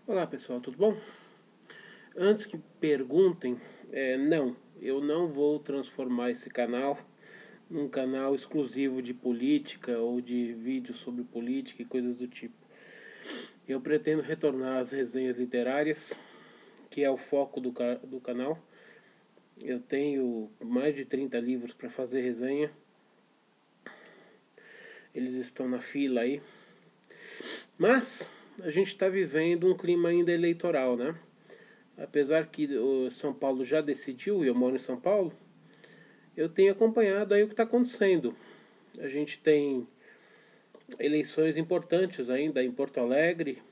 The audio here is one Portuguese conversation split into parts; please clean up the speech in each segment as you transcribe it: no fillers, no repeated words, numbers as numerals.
Olá pessoal, tudo bom? Antes que perguntem, não, eu não vou transformar esse canal num canal exclusivo de política ou de vídeos sobre política e coisas do tipo. Eu pretendo retornar às resenhas literárias, que é o foco do canal. Eu tenho mais de 30 livros para fazer resenha, eles estão na fila aí. Mas a gente está vivendo um clima ainda eleitoral, né? Apesar que o São Paulo já decidiu, e eu moro em São Paulo, eu tenho acompanhado aí o que está acontecendo. A gente tem eleições importantes ainda em Porto Alegre.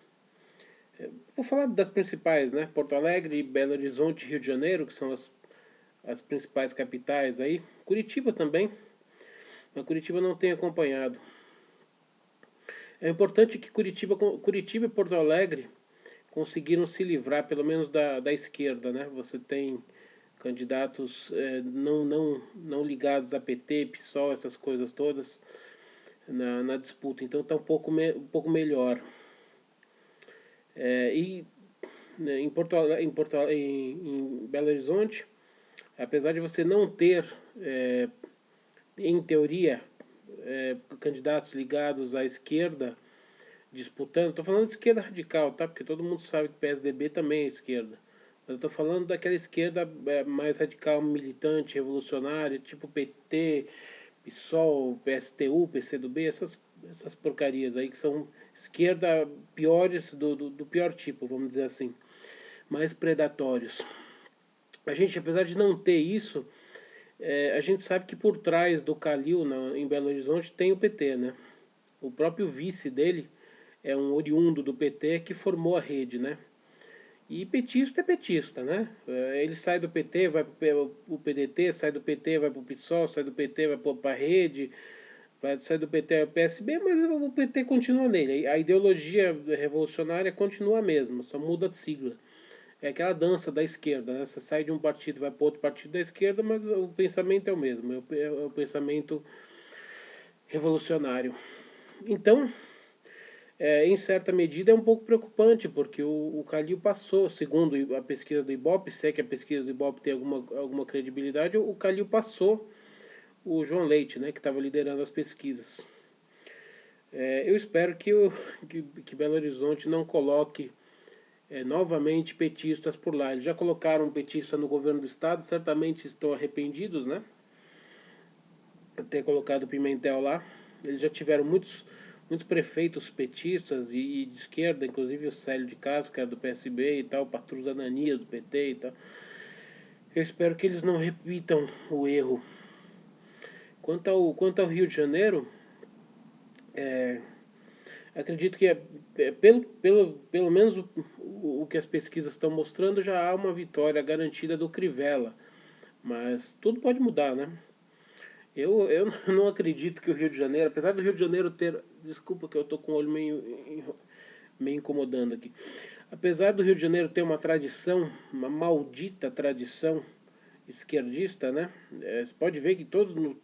Vou falar das principais, né? Porto Alegre, Belo Horizonte e Rio de Janeiro, que são as principais capitais aí. Curitiba também, mas Curitiba não tem acompanhado. É importante que Curitiba e Porto Alegre conseguiram se livrar, pelo menos da esquerda, né? Você tem candidatos não ligados a PT, PSOL, essas coisas todas na disputa. Então está um pouco melhor. E né, em Belo Horizonte, apesar de você não ter, em teoria, candidatos ligados à esquerda disputando, estou falando de esquerda radical, tá? Porque todo mundo sabe que o PSDB também é esquerda. Mas eu estou falando daquela esquerda mais radical, militante, revolucionária, tipo PT, PSOL, PSTU, PCdoB, essas porcarias aí que são esquerda piores do pior tipo, vamos dizer assim, mais predatórios. A gente, apesar de não ter isso, a gente sabe que por trás do Calil em Belo Horizonte tem o PT, né? O próprio vice dele é um oriundo do PT que formou a rede, né? E petista é petista, né? Ele sai do PT, vai para o PDT, sai do PT, vai para o PSOL, sai do PT, vai para a rede, sai do PT ao PSB, mas o PT continua nele. A ideologia revolucionária continua a mesma, só muda de sigla. É aquela dança da esquerda, né? Você sai de um partido e vai para outro partido da esquerda, mas o pensamento é o mesmo, é o pensamento revolucionário. Então, em certa medida, é um pouco preocupante, porque o Calil passou, segundo a pesquisa do Ibope, se é que a pesquisa do Ibope tem alguma credibilidade, o Calil passou o João Leite, né, que estava liderando as pesquisas. Eu espero que Belo Horizonte não coloque novamente petistas por lá. Eles já colocaram um petista no governo do estado, certamente estão arrependidos, né? De ter colocado o Pimentel lá. Eles já tiveram muitos prefeitos petistas e de esquerda, inclusive o Célio de Castro, que era do PSB e tal, o Patrus Ananias do PT e tal. Eu espero que eles não repitam o erro. Quanto ao Rio de Janeiro, acredito que pelo menos o que as pesquisas estão mostrando, já há uma vitória garantida do Crivella. Mas tudo pode mudar, né? Eu não acredito que o Rio de Janeiro, apesar do Rio de Janeiro ter. Desculpa que eu tô com o olho meio incomodando aqui. Apesar do Rio de Janeiro ter uma tradição, uma maldita tradição esquerdista, né? Você pode ver que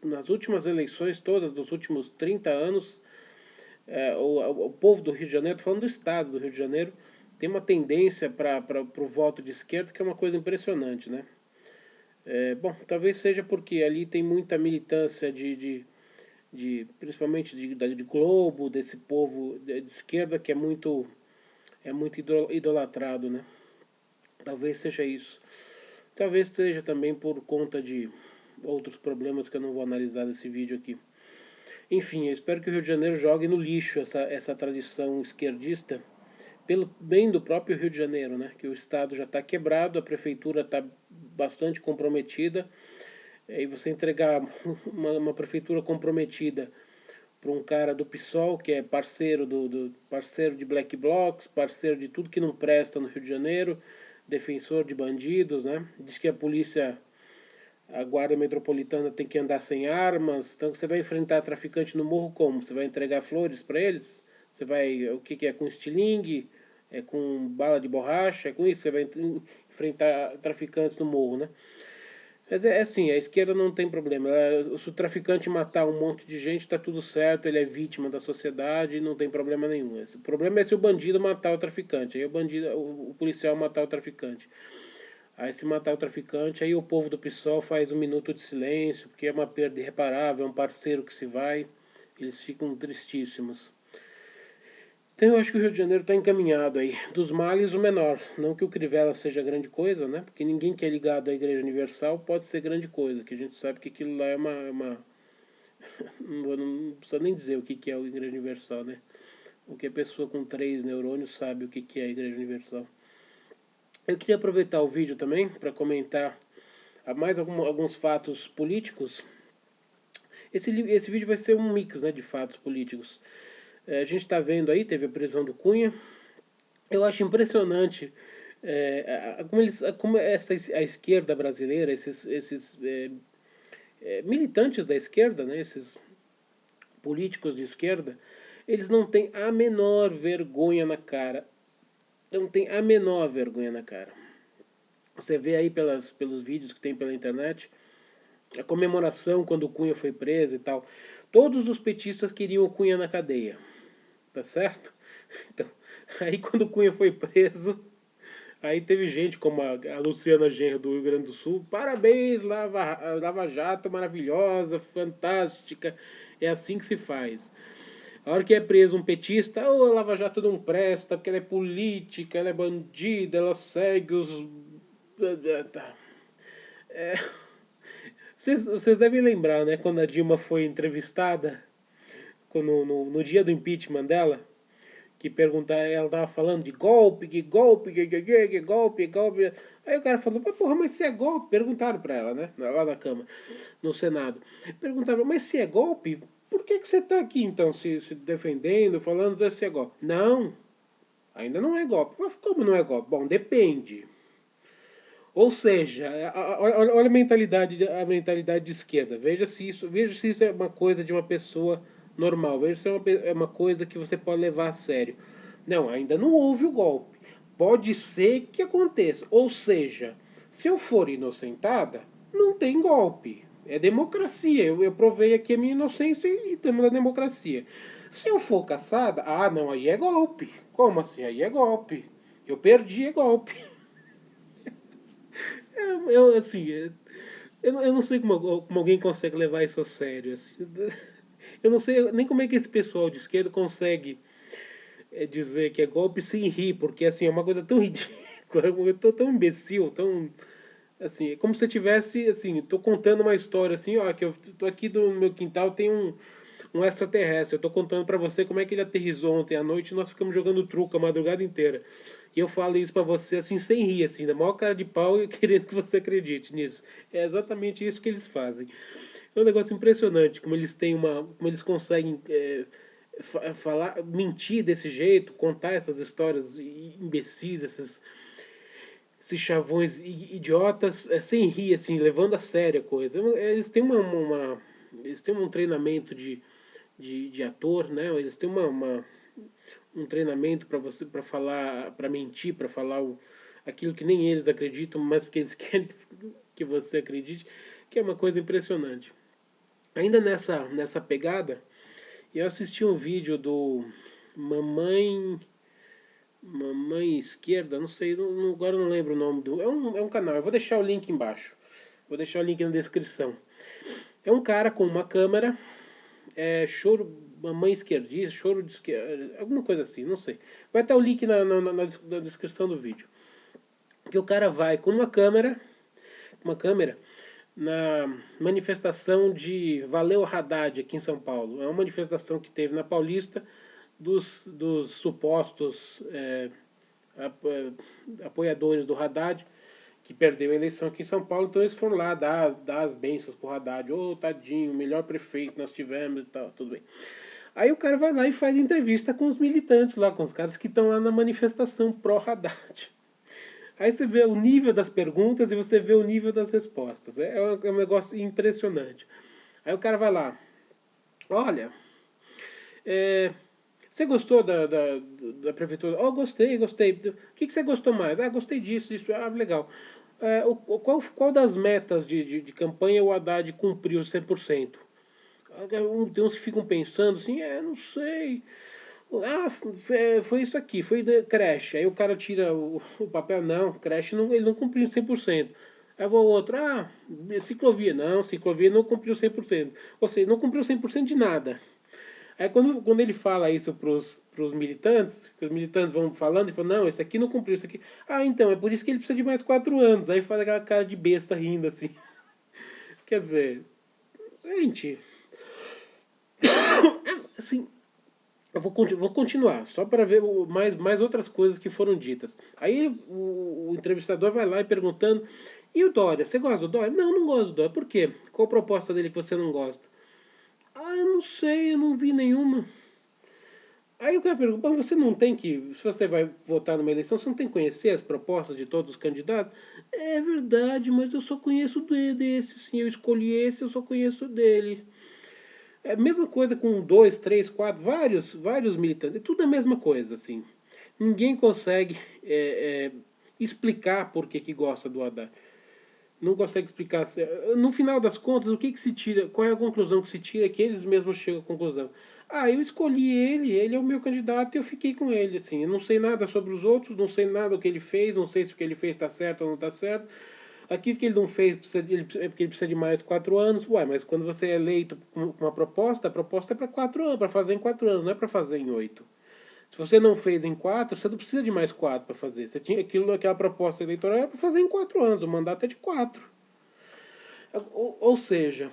nas últimas eleições, todas dos últimos 30 anos, o povo do Rio de Janeiro, tô falando do estado do Rio de Janeiro, tem uma tendência para o voto de esquerda que é uma coisa impressionante, né? Bom, talvez seja porque ali tem muita militância principalmente de Globo, desse povo de esquerda que é muito idolatrado, né? Talvez seja isso. Talvez seja também por conta de outros problemas que eu não vou analisar nesse vídeo aqui. Enfim, eu espero que o Rio de Janeiro jogue no lixo essa tradição esquerdista, pelo bem do próprio Rio de Janeiro, né? Que o Estado já está quebrado, a prefeitura está bastante comprometida, e você entregar uma prefeitura comprometida para um cara do PSOL, que é parceiro parceiro de Black Blocs, parceiro de tudo que não presta no Rio de Janeiro, defensor de bandidos, né? Diz que a guarda metropolitana tem que andar sem armas. Então você vai enfrentar traficante no morro como? Você vai entregar flores para eles? Você vai, o que é, com estilingue? É com bala de borracha? É com isso? Você vai enfrentar traficantes no morro, né? Mas é assim, a esquerda não tem problema. Se o traficante matar um monte de gente, tá tudo certo, ele é vítima da sociedade, não tem problema nenhum. O problema é se o bandido matar o traficante. Aí o policial matar o traficante. Aí se matar o traficante, aí o povo do PSOL faz um minuto de silêncio, porque é uma perda irreparável, é um parceiro que se vai. Eles ficam tristíssimos. Então eu acho que o Rio de Janeiro está encaminhado aí. Dos males, o menor. Não que o Crivella seja grande coisa, né? Porque ninguém que é ligado à Igreja Universal pode ser grande coisa. Que a gente sabe que aquilo lá é uma... Não precisa nem dizer o que é a Igreja Universal, né? O que a pessoa com 3 neurônios sabe o que é a Igreja Universal. Eu queria aproveitar o vídeo também para comentar mais alguns fatos políticos. Esse vídeo vai ser um mix, né, de fatos políticos. A gente está vendo aí, teve a prisão do Cunha. Eu acho impressionante como a esquerda brasileira, esses militantes da esquerda, né, esses políticos de esquerda, eles não têm a menor vergonha na cara. Não tem a menor vergonha na cara. Você vê aí pelos vídeos que tem pela internet, a comemoração quando o Cunha foi preso e tal. Todos os petistas queriam o Cunha na cadeia. Tá certo? Então, aí quando o Cunha foi preso, aí teve gente como a Luciana Genro do Rio Grande do Sul. Parabéns, Lava Jato, maravilhosa, fantástica. É assim que se faz. A hora que é preso um petista, a Lava Jato não presta, porque ela é política, ela é bandida, ela segue os... É, vocês devem lembrar, né, quando a Dilma foi entrevistada, no dia do impeachment dela, que perguntar, ela tava falando de golpe, que golpe, que golpe, golpe. Aí o cara falou, mas porra, mas se é golpe? Perguntaram pra ela, né? Lá na Câmara, no Senado. Perguntaram, mas se é golpe, por que você tá aqui então, se defendendo, falando se é golpe? Não, ainda não é golpe. Mas como não é golpe? Bom, depende. Ou seja, olha a mentalidade de esquerda. Veja se isso é uma coisa de uma pessoa normal. Veja se é uma coisa que você pode levar a sério. Não, ainda não houve o golpe. Pode ser que aconteça. Ou seja, se eu for inocentada, não tem golpe. É democracia. Eu provei aqui a minha inocência e estamos na democracia. Se eu for caçada, não, aí é golpe. Como assim? Aí é golpe. Eu perdi, é golpe. Assim, eu não sei como alguém consegue levar isso a sério. Assim. Eu não sei nem como é que esse pessoal de esquerda consegue dizer que é golpe sem rir, porque assim, é uma coisa tão ridícula, é uma coisa tão imbecil, tão... Assim, é como se eu tivesse, assim, tô contando uma história assim, ó, que eu tô aqui no meu quintal, tem um extraterrestre. Eu tô contando pra você como é que ele aterrissou ontem à noite e nós ficamos jogando truco a madrugada inteira. E eu falo isso pra você assim, sem rir, assim, na maior cara de pau e querendo que você acredite nisso. É exatamente isso que eles fazem. É um negócio impressionante como eles têm como eles conseguem falar, mentir desse jeito, contar essas histórias imbecis, esses chavões idiotas, sem rir, assim, levando a sério a coisa. Eles têm eles têm um treinamento de ator, né? Eles têm um treinamento para você, para falar, para mentir, para falar aquilo que nem eles acreditam, mas porque eles querem que você acredite, que é uma coisa impressionante. Ainda nessa pegada, eu assisti um vídeo do Mamãe Mamãe Esquerda, não sei, agora não lembro o nome do. É um canal, eu vou deixar o link embaixo. Vou deixar o link na descrição. É um cara com uma câmera, choro, mamãe esquerdista, choro de esquerda, alguma coisa assim, não sei. Vai estar o link na descrição do vídeo. Que o cara vai com uma câmera, na manifestação de Valeu Haddad aqui em São Paulo. É uma manifestação que teve na Paulista dos supostos apoiadores do Haddad, que perdeu a eleição aqui em São Paulo, então eles foram lá dar as bênçãos pro Haddad. Ô, tadinho, o melhor prefeito nós tivemos e tal, tudo bem. Aí o cara vai lá e faz entrevista com os militantes lá, com os caras que estão lá na manifestação pró-Haddad. Aí você vê o nível das perguntas e você vê o nível das respostas. É um negócio impressionante. Aí o cara vai lá, olha, você gostou da prefeitura? Oh, gostei. O que você gostou mais? Gostei disso. Ah, legal. Qual das metas de campanha o Haddad cumpriu 100%? Tem uns que ficam pensando assim, não sei. Ah, foi isso aqui, foi da creche. Aí o cara tira o papel, não, creche não, ele não cumpriu 100%. Aí vou outro, ciclovia, não, ciclovia não cumpriu 100%. Ou seja, não cumpriu 100% de nada. Aí quando ele fala isso pros militantes, que os militantes vão falando, e falam, não, esse aqui não cumpriu, isso aqui. Ah, então, é por isso que ele precisa de mais 4 anos. Aí faz aquela cara de besta rindo assim. Quer dizer, gente, assim, vou continuar, só para ver mais outras coisas que foram ditas. Aí o entrevistador vai lá e perguntando, e o Dória, você gosta do Dória? Não, não gosto do Dória. Por quê? Qual a proposta dele que você não gosta? Ah, eu não sei, eu não vi nenhuma. Aí o cara pergunta, mas você não tem que, se você vai votar numa eleição, você não tem que conhecer as propostas de todos os candidatos? É verdade, mas eu só conheço desse, sim, eu escolhi esse, eu só conheço dele. É a mesma coisa com dois, três, quatro, vários militantes. É tudo a mesma coisa, assim. Ninguém consegue explicar por que gosta do Haddad. Não consegue explicar. No final das contas, o que se tira? Qual é a conclusão que se tira? Que eles mesmos chegam à conclusão. Ah, eu escolhi ele é o meu candidato e eu fiquei com ele, assim. Eu não sei nada sobre os outros, não sei nada o que ele fez, não sei se o que ele fez está certo ou não está certo. Aquilo que ele não fez é porque ele precisa de mais 4 anos. Uai, mas quando você é eleito com uma proposta, a proposta é para 4 anos, para fazer em 4 anos, não é para fazer em 8. Se você não fez em 4, você não precisa de mais 4 para fazer. Você tinha aquela proposta eleitoral era para fazer em 4 anos, o mandato é de 4. Ou seja,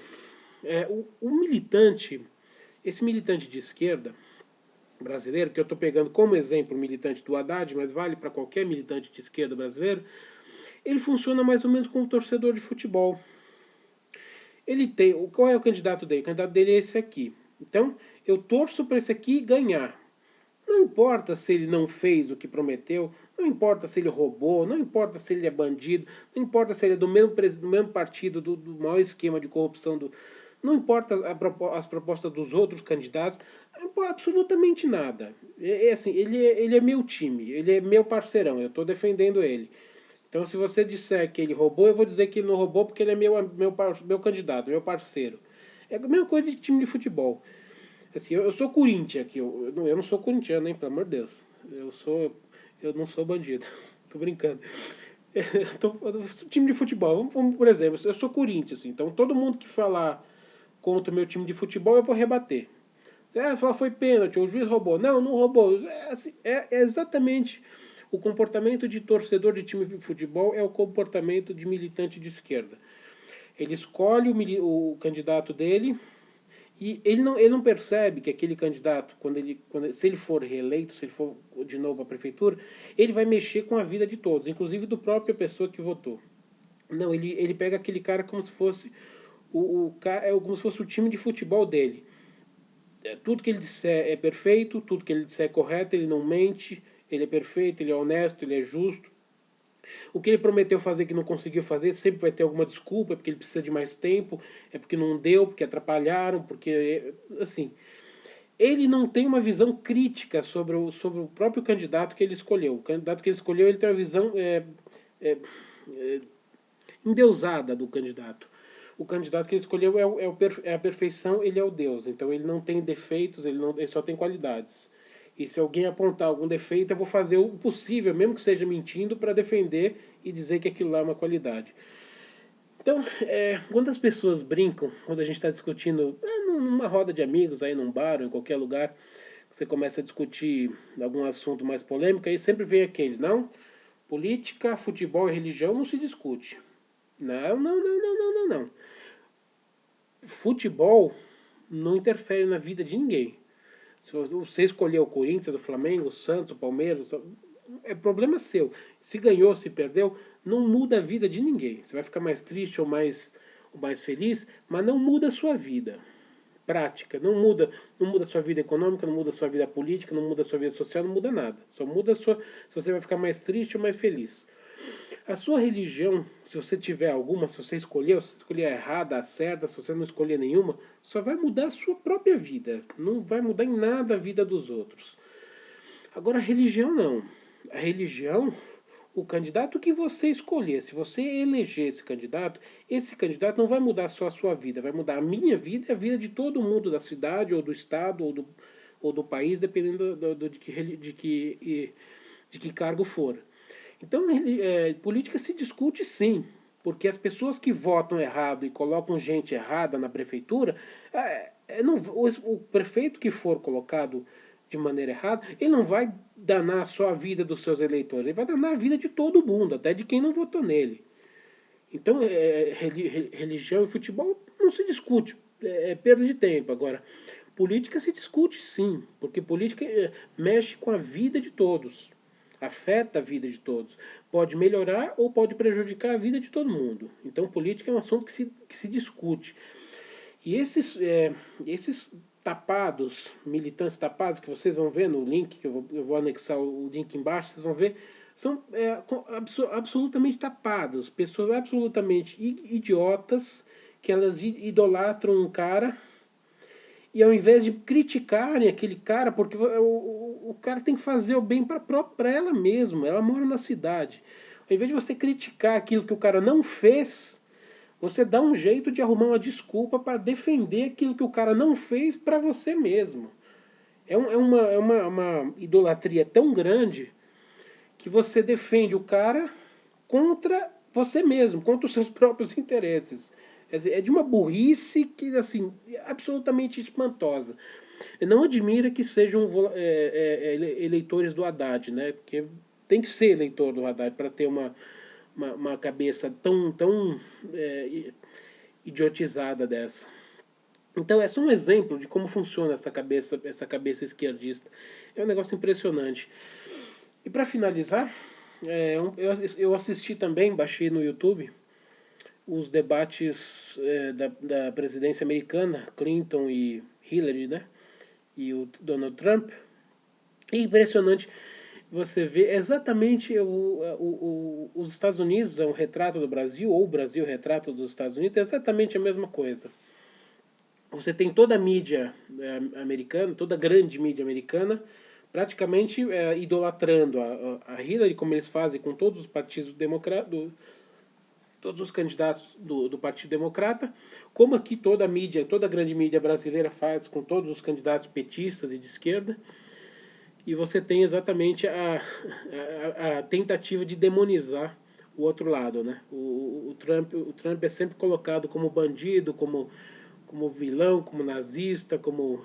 o militante, esse militante de esquerda brasileiro, que eu estou pegando como exemplo o militante do Haddad, mas vale para qualquer militante de esquerda brasileiro, ele funciona mais ou menos como um torcedor de futebol. Ele tem. Qual é o candidato dele? O candidato dele é esse aqui. Então, eu torço para esse aqui ganhar. Não importa se ele não fez o que prometeu, não importa se ele roubou, não importa se ele é bandido, não importa se ele é do mesmo partido, do maior esquema de corrupção do. Não importa as propostas dos outros candidatos, não importa absolutamente nada. Assim, ele é meu time, ele é meu parceirão, eu estou defendendo ele. Então, se você disser que ele roubou, eu vou dizer que ele não roubou porque ele é meu candidato, meu parceiro. É a mesma coisa de time de futebol. Assim, eu sou Corinthians aqui, eu não sou corintiano, hein, pelo amor de Deus. Eu não sou bandido. Tô brincando. Time de futebol, vamos, por exemplo, eu sou Corinthians, assim, então todo mundo que falar contra o meu time de futebol, eu vou rebater. Falar foi pênalti, o juiz roubou. Não, não roubou. É exatamente o comportamento de torcedor de time de futebol é o comportamento de militante de esquerda. Ele escolhe o candidato dele e ele não percebe que aquele candidato, se ele for reeleito, se ele for de novo à prefeitura, ele vai mexer com a vida de todos, inclusive do própria pessoa que votou. Não, ele pega aquele cara como se fosse como se fosse o time de futebol dele. Tudo que ele disser é perfeito, tudo que ele disser é correto, ele não mente, ele é perfeito, ele é honesto, ele é justo. O que ele prometeu fazer que não conseguiu fazer, sempre vai ter alguma desculpa, é porque ele precisa de mais tempo, é porque não deu, porque atrapalharam, porque. Assim. Ele não tem uma visão crítica sobre o próprio candidato que ele escolheu. O candidato que ele escolheu, ele tem uma visão é, endeusada do candidato. O candidato que ele escolheu é a perfeição, ele é o Deus. Então ele não tem defeitos, ele só tem qualidades. E se alguém apontar algum defeito, eu vou fazer o possível, mesmo que seja mentindo, para defender e dizer que aquilo lá é uma qualidade. Então, quando as pessoas brincam, quando a gente está discutindo numa roda de amigos, aí num bar ou em qualquer lugar, você começa a discutir algum assunto mais polêmico, aí sempre vem aquele, não, política, futebol e religião não se discute. Não, não, não, não, não, não, não. Futebol não interfere na vida de ninguém. Se você escolher o Corinthians, o Flamengo, o Santos, o Palmeiras, é problema seu. Se ganhou, se perdeu, não muda a vida de ninguém. Você vai ficar mais triste ou mais feliz, mas não muda a sua vida prática. Não muda a sua vida econômica, não muda a sua vida política, não muda a sua vida social, não muda nada. Só muda se você vai ficar mais triste ou mais feliz. A sua religião, se você tiver alguma, se você escolher a errada, a certa, se você não escolher nenhuma, só vai mudar a sua própria vida. Não vai mudar em nada a vida dos outros. Agora, a religião não. A religião, o candidato que você escolher, se você eleger esse candidato não vai mudar só a sua vida, vai mudar a minha vida e a vida de todo mundo da cidade, ou do estado, ou do país, dependendo de que cargo for. Então, política se discute sim, porque as pessoas que votam errado e colocam gente errada na prefeitura, não, o prefeito que for colocado de maneira errada, ele não vai danar só a vida dos seus eleitores, ele vai danar a vida de todo mundo, até de quem não votou nele. Então, religião e futebol não se discute, é perda de tempo. Agora, política se discute sim, porque política mexe com a vida de todos, afeta a vida de todos. Pode melhorar ou pode prejudicar a vida de todo mundo. Então, política é um assunto que se discute. E esses tapados, militantes tapados, que vocês vão ver no link, que eu vou anexar o link embaixo, vocês vão ver, são absolutamente tapados, pessoas absolutamente idiotas, que elas idolatram um cara, e ao invés de criticarem aquele cara, porque o cara tem que fazer o bem para ela mesma, ela mora na cidade. Ao invés de você criticar aquilo que o cara não fez, você dá um jeito de arrumar uma desculpa para defender aquilo que o cara não fez para você mesmo. Uma idolatria tão grande que você defende o cara contra você mesmo, contra os seus próprios interesses. É de uma burrice que, assim, absolutamente espantosa. Não admira que sejam eleitores do Haddad, né? Porque tem que ser eleitor do Haddad para ter uma cabeça tão idiotizada dessa. Então é só um exemplo de como funciona essa cabeça esquerdista. É um negócio impressionante. E para finalizar, eu assisti também, baixei no YouTube, os debates da presidência americana, Clinton e Hillary, né? E o Donald Trump. É impressionante você ver exatamente os Estados Unidos é um retrato do Brasil, ou o Brasil é um retrato dos Estados Unidos, é exatamente a mesma coisa. Você tem toda a mídia americana, toda a grande mídia americana, praticamente idolatrando a Hillary, como eles fazem com todos os partidos democratas, todos os candidatos do Partido Democrata, como aqui toda a mídia, toda a grande mídia brasileira faz com todos os candidatos petistas e de esquerda. E você tem exatamente a tentativa de demonizar o outro lado, né? O Trump é sempre colocado como bandido, como vilão, como nazista, como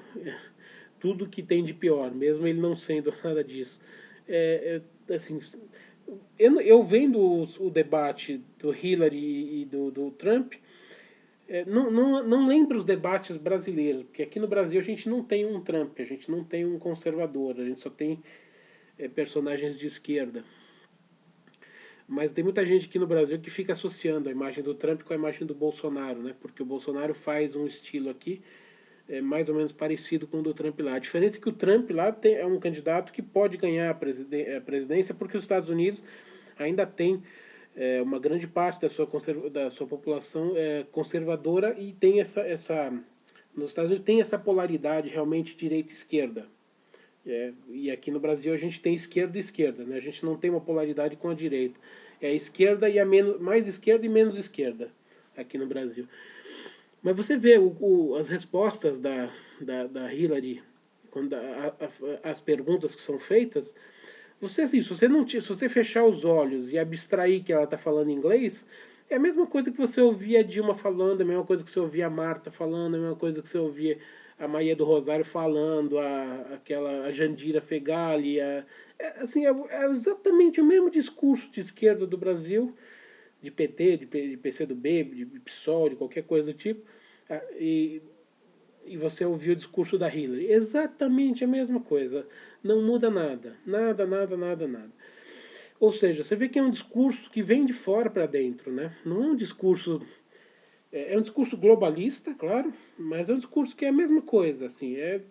tudo que tem de pior, mesmo ele não sendo nada disso. Assim, eu vendo o debate do Hillary e do Trump, não lembro os debates brasileiros, porque aqui no Brasil a gente não tem um Trump, a gente não tem um conservador, a gente só tem personagens de esquerda. Mas tem muita gente aqui no Brasil que fica associando a imagem do Trump com a imagem do Bolsonaro, né? Porque o Bolsonaro faz um estilo aqui mais ou menos parecido com o do Trump lá. A diferença é que o Trump lá é um candidato que pode ganhar a presidência porque os Estados Unidos ainda tem uma grande parte da sua população conservadora e tem nos Estados Unidos tem essa polaridade realmente direita e esquerda. E aqui no Brasil a gente tem esquerda e esquerda, né? A gente não tem uma polaridade com a direita. É a esquerda e mais esquerda e menos esquerda aqui no Brasil. Mas você vê as respostas da Hillary, as perguntas que são feitas, assim, se você fechar os olhos e abstrair que ela está falando inglês, é a mesma coisa que você ouvia a Dilma falando, é a mesma coisa que você ouvia a Marta falando, é a mesma coisa que você ouvia a Maria do Rosário falando, a Jandira Fegali, assim, é exatamente o mesmo discurso de esquerda do Brasil, de PT, de PCdoB, de PSOL, de qualquer coisa do tipo, e você ouviu o discurso da Hillary. Exatamente a mesma coisa. Não muda nada. Nada, nada, nada, nada. Ou seja, você vê que é um discurso que vem de fora para dentro, né? Não é um discurso... É um discurso globalista, claro, mas é um discurso que é a mesma coisa, assim, é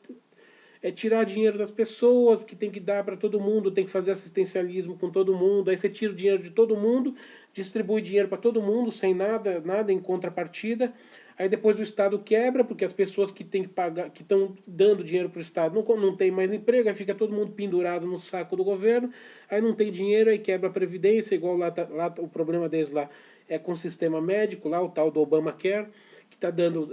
tirar dinheiro das pessoas, que tem que dar para todo mundo, tem que fazer assistencialismo com todo mundo, aí você tira o dinheiro de todo mundo, distribui dinheiro para todo mundo, sem nada em contrapartida, Aí depois o Estado quebra, porque as pessoas que têm que pagar, que estão dando dinheiro para o Estado não tem mais emprego, aí fica todo mundo pendurado no saco do governo, aí não tem dinheiro, aí quebra a Previdência, igual lá o problema deles lá é com o sistema médico, lá o tal do Obamacare, que está dando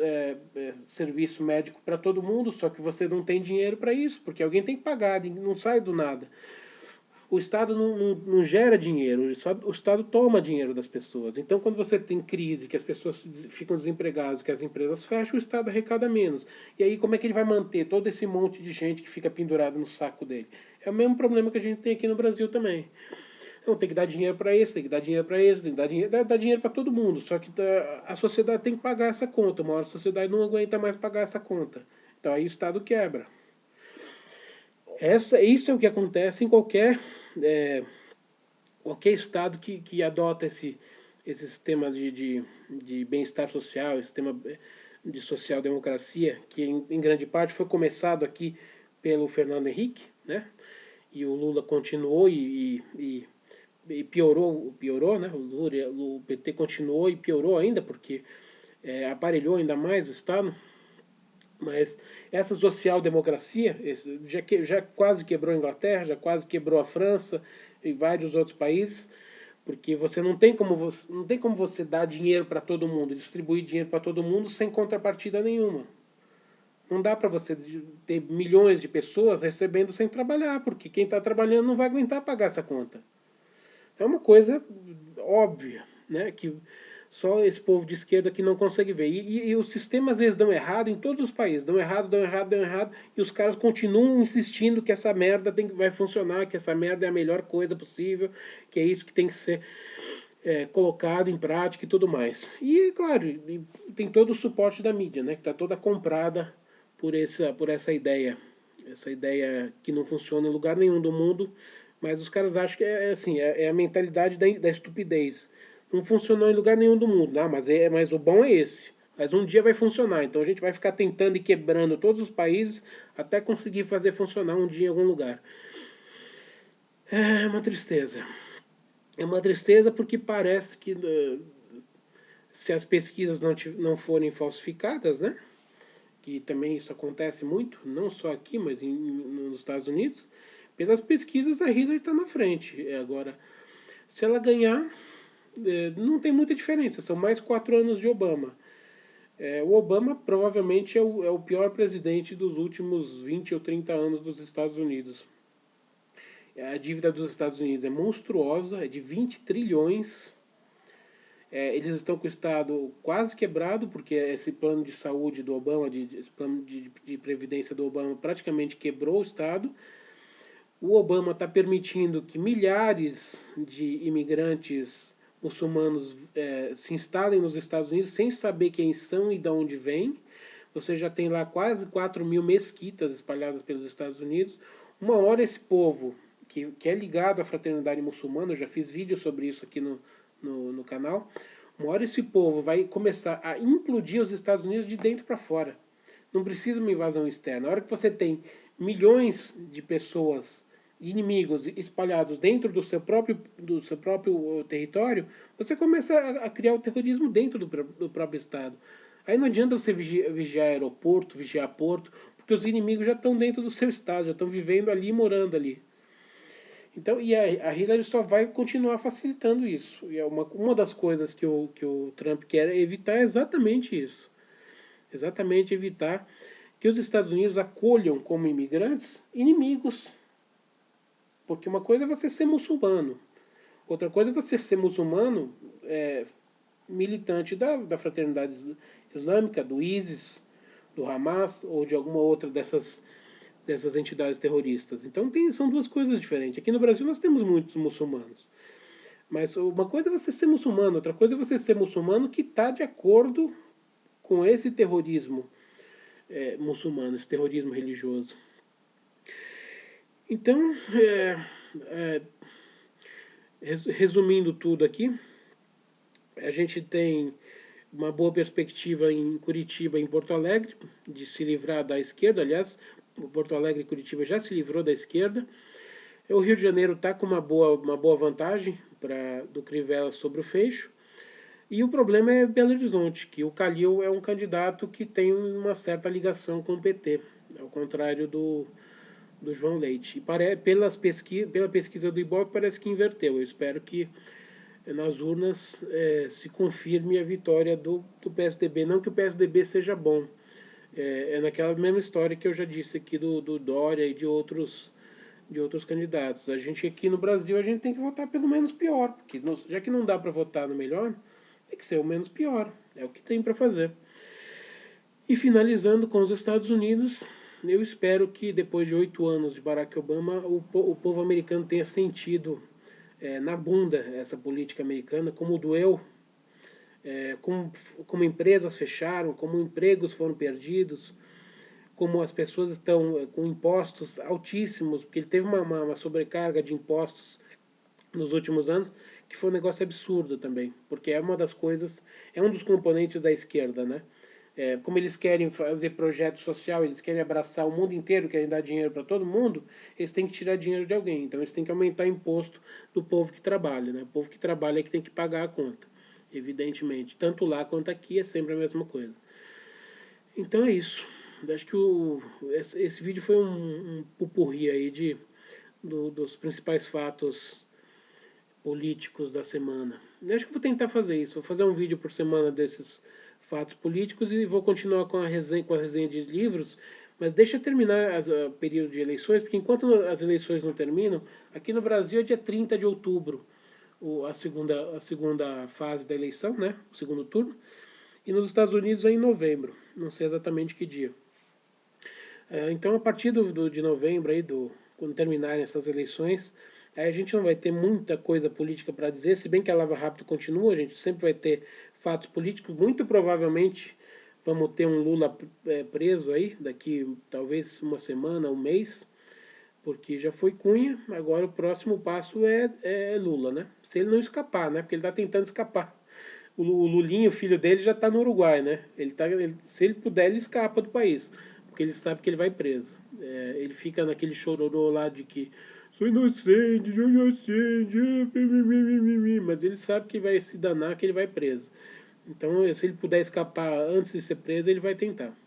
serviço médico para todo mundo, só que você não tem dinheiro para isso, porque alguém tem que pagar, não sai do nada. O Estado não gera dinheiro, o Estado toma dinheiro das pessoas. Então, quando você tem crise, que as pessoas ficam desempregadas, que as empresas fecham, o Estado arrecada menos. E aí, como é que ele vai manter todo esse monte de gente que fica pendurado no saco dele? É o mesmo problema que a gente tem aqui no Brasil também. Não, tem que dar dinheiro para esse, tem que dar dinheiro para esse, tem que dar dinheiro para todo mundo. Só que a sociedade tem que pagar essa conta. Uma hora a sociedade não aguenta mais pagar essa conta. Então aí o Estado quebra. Isso é o que acontece em qualquer Estado que adota esse sistema de bem-estar social, esse sistema de social-democracia, que em grande parte foi começado aqui pelo Fernando Henrique, né? E o Lula continuou e piorou, né? O PT continuou e piorou ainda, porque aparelhou ainda mais o Estado. Mas essa social-democracia já quase quebrou a Inglaterra, já quase quebrou a França e vários outros países, porque não tem como você dar dinheiro para todo mundo, distribuir dinheiro para todo mundo sem contrapartida nenhuma. Não dá para você ter milhões de pessoas recebendo sem trabalhar, porque quem está trabalhando não vai aguentar pagar essa conta. É uma coisa óbvia, né? Que só esse povo de esquerda que não consegue ver. E os sistemas às vezes dão errado em todos os países. Dão errado, dão errado, dão errado. E os caras continuam insistindo que essa merda vai funcionar, que essa merda é a melhor coisa possível, que é isso que tem que ser colocado em prática e tudo mais. E, claro, tem todo o suporte da mídia, né? Que está toda comprada por essa ideia. Essa ideia que não funciona em lugar nenhum do mundo, mas os caras acham que assim, é a mentalidade da estupidez. Não funcionou em lugar nenhum do mundo. Ah, mas o bom é esse. Mas um dia vai funcionar. Então a gente vai ficar tentando e quebrando todos os países até conseguir fazer funcionar um dia em algum lugar. É uma tristeza. É uma tristeza porque parece que se as pesquisas não forem falsificadas, né? Que também isso acontece muito, não só aqui, mas nos Estados Unidos, pelas pesquisas a Hillary está na frente. Agora, se ela ganhar, não tem muita diferença, são mais 4 anos de Obama. O Obama provavelmente é o pior presidente dos últimos 20 ou 30 anos dos Estados Unidos. A dívida dos Estados Unidos é monstruosa, é de 20 trilhões. Eles estão com o Estado quase quebrado, porque esse plano de saúde do Obama, esse plano de previdência do Obama praticamente quebrou o Estado. O Obama está permitindo que milhares de imigrantes muçulmanos se instalem nos Estados Unidos sem saber quem são e de onde vêm. Você já tem lá quase 4 mil mesquitas espalhadas pelos Estados Unidos. Uma hora esse povo, que é ligado à fraternidade muçulmana, eu já fiz vídeo sobre isso aqui no canal, uma hora esse povo vai começar a implodir os Estados Unidos de dentro para fora. Não precisa de uma invasão externa. A hora que você tem milhões de pessoas, inimigos espalhados dentro do seu próprio território, você começa a criar o terrorismo dentro do próprio Estado. Aí não adianta você vigiar aeroporto, vigiar porto, porque os inimigos já estão dentro do seu Estado, já estão vivendo ali, morando ali. Então, e a Hillary só vai continuar facilitando isso. E uma das coisas que o Trump quer evitar é exatamente isso. Exatamente evitar que os Estados Unidos acolham como imigrantes inimigos. Porque uma coisa é você ser muçulmano. Outra coisa é você ser muçulmano militante da fraternidade islâmica, do ISIS, do Hamas ou de alguma outra dessas entidades terroristas. Então são duas coisas diferentes. Aqui no Brasil nós temos muitos muçulmanos. Mas uma coisa é você ser muçulmano, outra coisa é você ser muçulmano que está de acordo com esse terrorismo muçulmano, esse terrorismo religioso. Então, resumindo tudo aqui, a gente tem uma boa perspectiva em Curitiba e em Porto Alegre de se livrar da esquerda. Aliás, Porto Alegre e Curitiba já se livrou da esquerda. O Rio de Janeiro está com uma boa vantagem do Crivella sobre o Freixo. E o problema é Belo Horizonte, que o Calil é um candidato que tem uma certa ligação com o PT, ao contrário do João Leite. E pela pesquisa do Ibope parece que inverteu. Eu espero que nas urnas se confirme a vitória do PSDB. Não que o PSDB seja bom. É naquela mesma história que eu já disse aqui do Dória e de outros candidatos. A gente aqui no Brasil, a gente tem que votar pelo menos pior, porque já que não dá para votar no melhor, tem que ser o menos pior. É o que tem para fazer. E finalizando com os Estados Unidos, eu espero que depois de 8 anos de Barack Obama, o povo americano tenha sentido na bunda essa política americana, como doeu, como empresas fecharam, como empregos foram perdidos, como as pessoas estão com impostos altíssimos, porque ele teve uma sobrecarga de impostos nos últimos anos, que foi um negócio absurdo também, porque é uma das coisas, é um dos componentes da esquerda, né? Como eles querem fazer projeto social, eles querem abraçar o mundo inteiro, querem dar dinheiro para todo mundo, eles têm que tirar dinheiro de alguém. Então eles têm que aumentar o imposto do povo que trabalha, né? O povo que trabalha é que tem que pagar a conta, evidentemente. Tanto lá quanto aqui é sempre a mesma coisa. Então é isso. Eu acho que esse vídeo foi um pupurri aí dos principais fatos políticos da semana. Eu acho que vou tentar fazer isso. Vou fazer um vídeo por semana desses fatos políticos e vou continuar com a resenha de livros, mas deixa terminar o período de eleições, porque enquanto as eleições não terminam, aqui no Brasil é dia 30 de outubro, a segunda fase da eleição, né? O segundo turno, e nos Estados Unidos é em novembro, não sei exatamente que dia. Então, a partir de novembro, quando terminarem essas eleições, aí a gente não vai ter muita coisa política para dizer, se bem que a Lava Rápido continua, a gente sempre vai ter fatos políticos. Muito provavelmente vamos ter um Lula preso aí, daqui talvez uma semana, um mês, porque já foi Cunha, agora o próximo passo é Lula, né? Se ele não escapar, né? Porque ele está tentando escapar. O Lulinho, o filho dele, já está no Uruguai, né? Se ele puder, ele escapa do país, porque ele sabe que ele vai preso. Ele fica naquele chororô lá de que sou inocente, mas ele sabe que vai se danar, que ele vai preso. Então, se ele puder escapar antes de ser preso, ele vai tentar.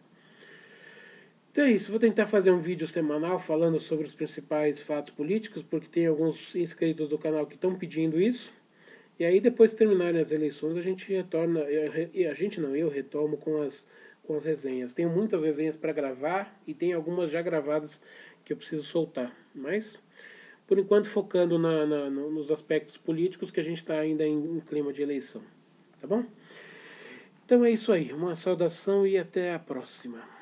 Então é isso, vou tentar fazer um vídeo semanal falando sobre os principais fatos políticos, porque tem alguns inscritos do canal que estão pedindo isso. E aí, depois de terminarem as eleições, a gente retorna. A gente não, eu retomo com as resenhas. Tenho muitas resenhas para gravar e tem algumas já gravadas que eu preciso soltar. Mas, por enquanto, focando nos aspectos políticos, que a gente está ainda em clima de eleição. Tá bom? Então é isso aí. Uma saudação e até a próxima.